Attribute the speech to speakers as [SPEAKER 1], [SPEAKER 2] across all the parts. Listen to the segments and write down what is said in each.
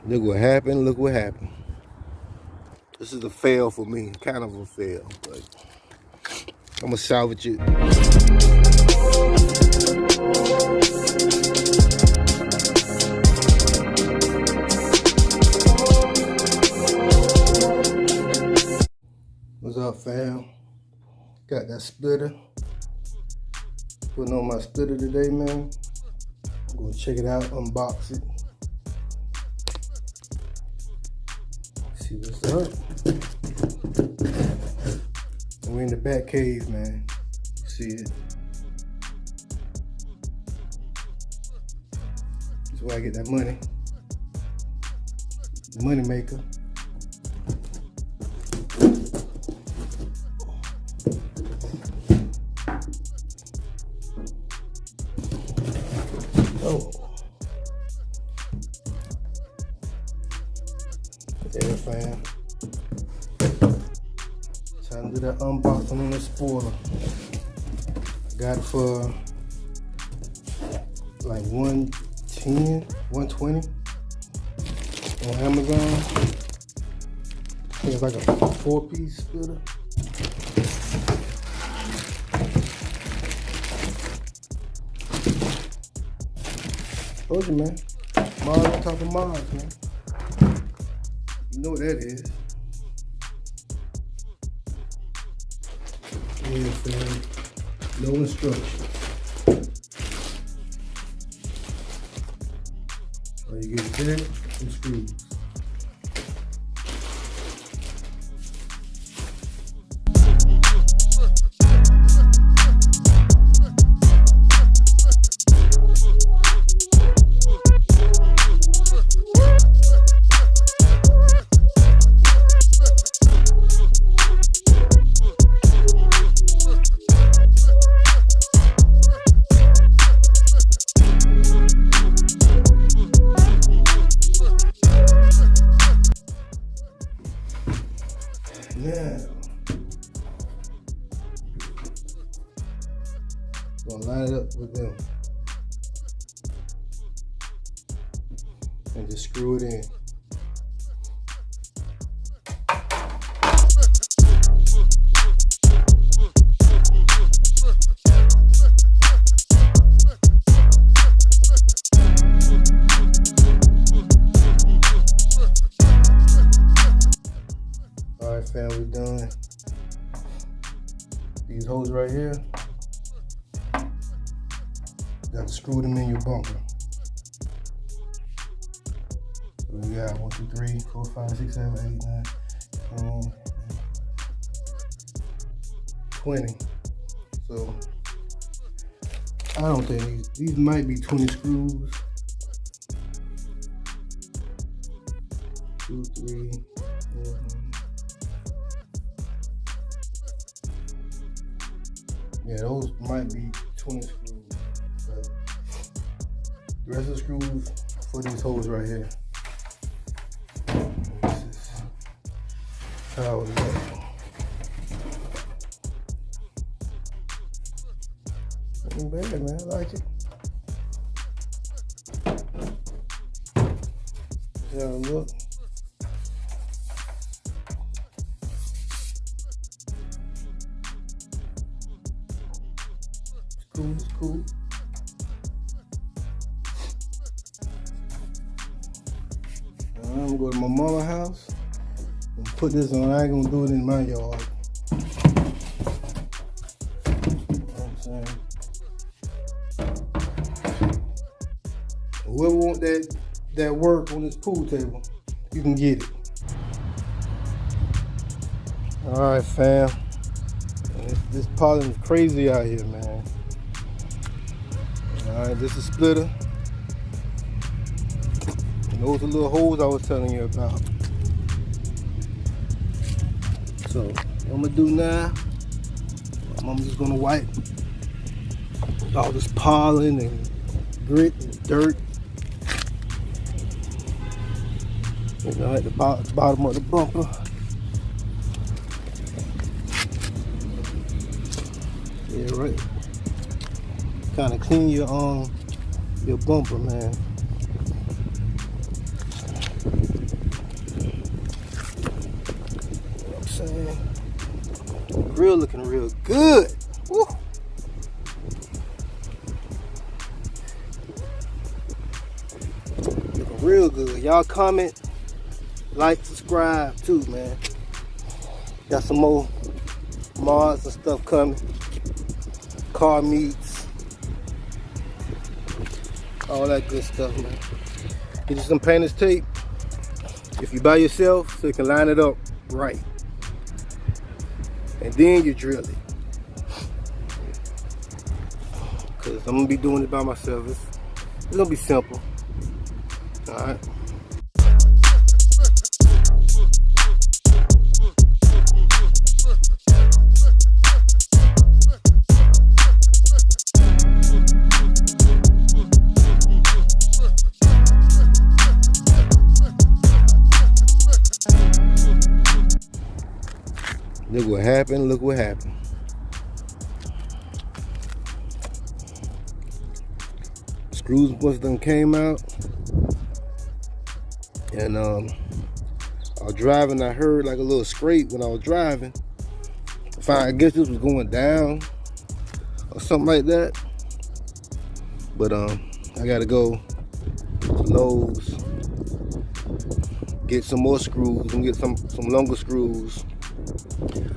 [SPEAKER 1] Look what happened, look what happened. This is a fail for me, kind of a fail, but I'm gonna salvage it. What's up, fam? Got that splitter. Putting on my splitter today, man. I'm gonna check it out, unbox it. See what's up. We're in the back cave, man. You see it? That's where I get that money. Money maker. Oh. Yeah, fam. Time to do that unboxing on the spoiler. Got it for like $110, $120 on Amazon. I think it's like a 4-piece splitter. Told you, man. Mars on top of Mars, man. You know what that is. Yeah, fam. No instruction. All you get is that and screws. Now, gonna line it up with them and just screw it in. Alright, fam, we done. These holes right here, got to screw them in your bumper. So we got 1, 2, 3, 4, 5, 6, 7, 8, 9, 10, 20. So I don't think these might be 20 screws. 2, 3, 4. Yeah, those might be 20 screws, but the rest of the screws for these holes right here. This is how it looks. Ain't bad, man. I like it. That's how it looks. It's cool. I'm gonna go to my mama's house and put this on. I ain't gonna do it in my yard. You know what I'm saying? Whoever want that work on this pool table, you can get it. All right, fam. This pollen is crazy out here, man. Alright, this is splitter. And those are little holes I was telling you about. So, what I'm gonna do now, I'm just gonna wipe all this pollen and grit and dirt. You know, at the bottom of the bumper. Yeah, right. Kind of clean your bumper, man. saying? Grill looking real good. Woo. Looking real good. Y'all comment, like, subscribe too, man. Got some more mods and stuff coming. Car meets. All that good stuff, man. Get you some painter's tape. If you by yourself, so you can line it up right. And then you drill it. Cause I'm gonna be doing it by myself. It's gonna be simple. Alright. Look what happened, look what happened. Screws once done came out. And I was driving, I heard like a little scrape when I was driving. I guess this was going down or something like that. But I gotta go to Lowe's, get some more screws and get some longer screws.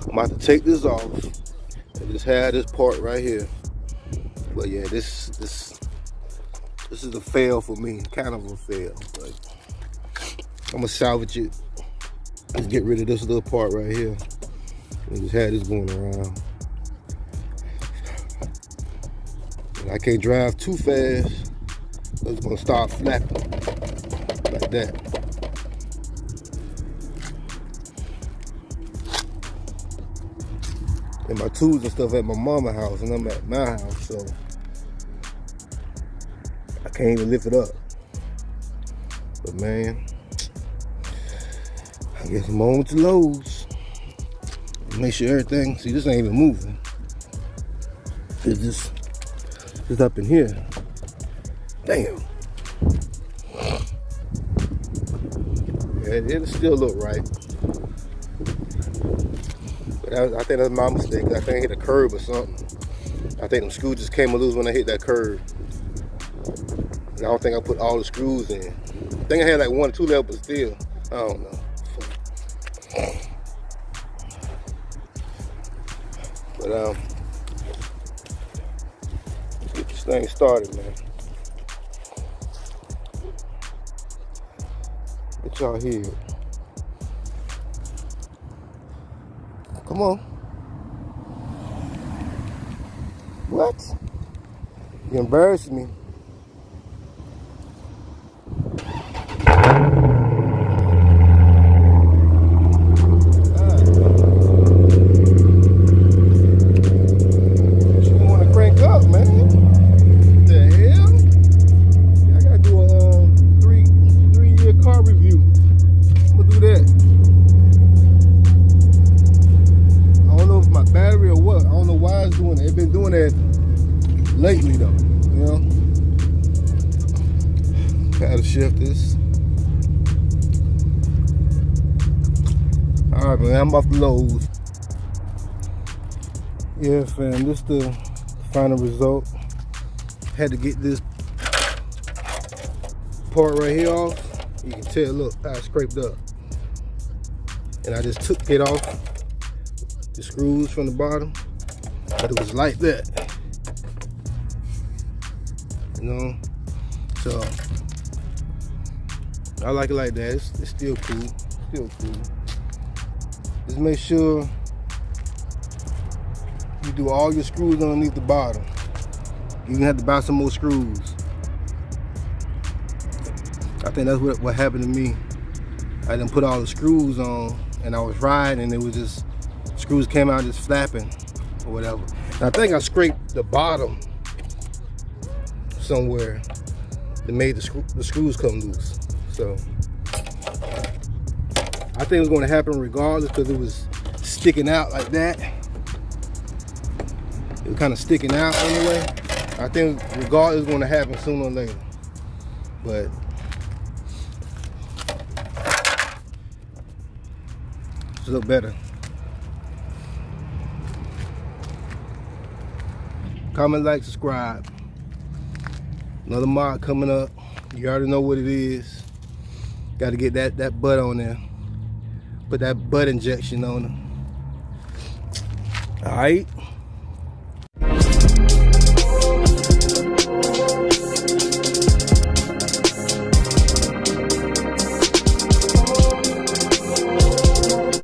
[SPEAKER 1] I'm about to take this off and just have this part right here. But yeah, this is a fail for me, kind of a fail. But I'm gonna salvage it. Just get rid of this little part right here and just have this going around. And I can't drive too fast. It's gonna start flapping like that. And my tools and stuff at my mama's house, and I'm at my house, so I can't even lift it up. But man, I guess I'm on to Lowe's. Make sure everything, see, this ain't even moving. It's just up in here. Damn. Yeah, it'll still look right. I think that's my mistake. I think I hit a curb or something. I think them screws just came loose when I hit that curb. And I don't think I put all the screws in. I think I had like 1 or 2 left, but still, I don't know. But let's get this thing started, man. Get y'all here. Come on. What? You embarrassed me. You want to crank up, man? What the hell? I gotta do a 3-year car review. I'm gonna do that. My battery or what? I don't know why it's doing it. It's been doing that lately though, you know? Gotta shift this. Alright, man, I'm off the Lowe's. Yeah, fam, this is the final result. Had to get this part right here off. You can tell, look, I scraped up. And I just took it off. The screws from the bottom, but it was like that, you know. So I like it like that. It's still cool, Just make sure you do all your screws underneath the bottom. You're gonna have to buy some more screws. I think that's what happened to me. I didn't put all the screws on, and I was riding, and it was just screws came out just flapping or whatever. And I think I scraped the bottom somewhere that made the screws come loose. So I think it was going to happen regardless because it was sticking out like that. It was kind of sticking out anyway. I think regardless, it's going to happen sooner or later. But it's a little better. Comment, like, subscribe. Another mod coming up. You already know what it is. Got to get that butt on there. Put that butt injection on it. All right.